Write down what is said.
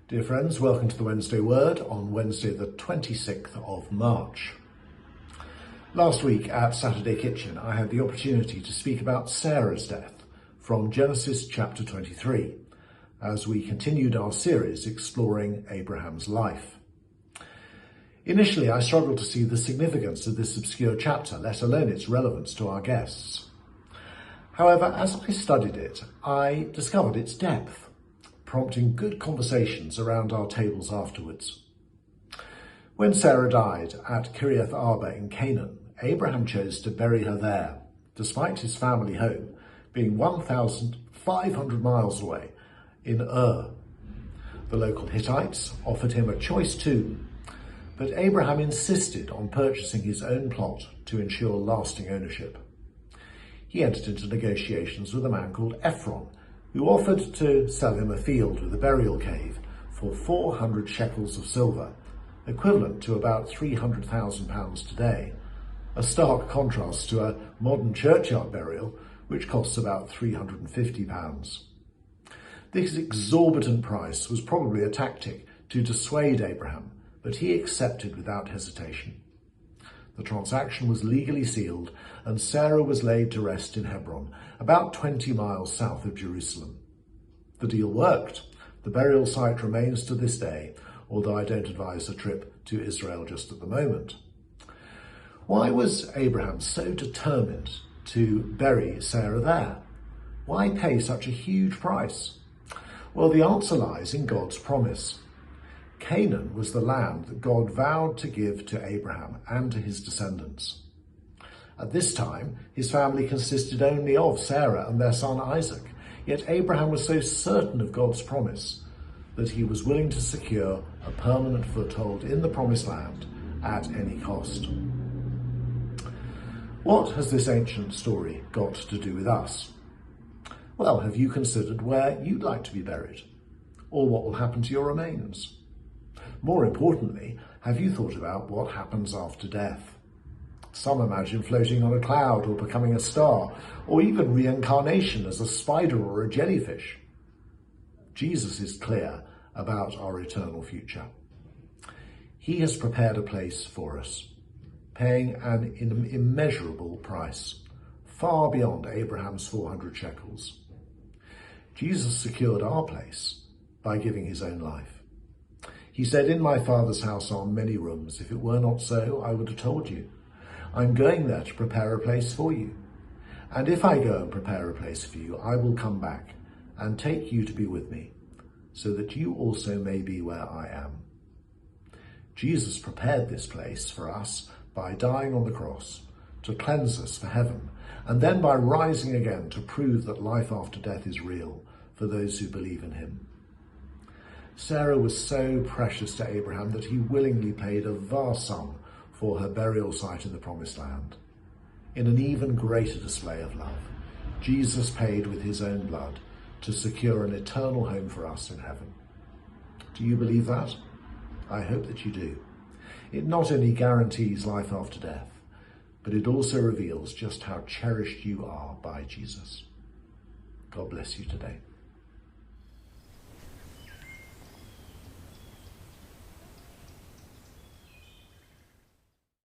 Dear friends, welcome to the Wednesday Word on Wednesday the 26th of March. Last week at Saturday Kitchen I had the opportunity to speak about Sarah's death from Genesis chapter 23 as we continued our series exploring Abraham's life. Initially I struggled to see the significance of this obscure chapter, let alone its relevance to our guests. However, as I studied it, I discovered its depth, prompting good conversations around our tables afterwards. When Sarah died at Kiriath Arba in Canaan, Abraham chose to bury her there, despite his family home being 1,500 miles away in Ur. The local Hittites offered him a choice tomb, but Abraham insisted on purchasing his own plot to ensure lasting ownership. He entered into negotiations with a man called Ephron, who offered to sell him a field with a burial cave for 400 shekels of silver, equivalent to about £300,000 today, a stark contrast to a modern churchyard burial, which costs about £350. This exorbitant price was probably a tactic to dissuade Abraham, but he accepted without hesitation. The transaction was legally sealed, and Sarah was laid to rest in Hebron, about 20 miles south of Jerusalem. The deal worked. The burial site remains to this day, although I don't advise a trip to Israel just at the moment. Why was Abraham so determined to bury Sarah there? Why pay such a huge price? Well, the answer lies in God's promise. Canaan was the land that God vowed to give to Abraham and to his descendants. At this time, his family consisted only of Sarah and their son Isaac, yet Abraham was so certain of God's promise that he was willing to secure a permanent foothold in the promised land at any cost. What has this ancient story got to do with us? Well, have you considered where you'd like to be buried, or what will happen to your remains? More importantly, have you thought about what happens after death? Some imagine floating on a cloud or becoming a star, or even reincarnation as a spider or a jellyfish. Jesus is clear about our eternal future. He has prepared a place for us, paying an immeasurable price, far beyond Abraham's 400 shekels. Jesus secured our place by giving his own life. He said, "In my Father's house are many rooms. If it were not so, I would have told you. I'm going there to prepare a place for you. And if I go and prepare a place for you, I will come back and take you to be with me, so that you also may be where I am." Jesus prepared this place for us by dying on the cross to cleanse us for heaven, and then by rising again to prove that life after death is real for those who believe in him. Sarah was so precious to Abraham that he willingly paid a vast sum for her burial site in the Promised Land. In an even greater display of love, Jesus paid with his own blood to secure an eternal home for us in heaven. Do you believe that? I hope that you do. It not only guarantees life after death, but it also reveals just how cherished you are by Jesus. God bless you today.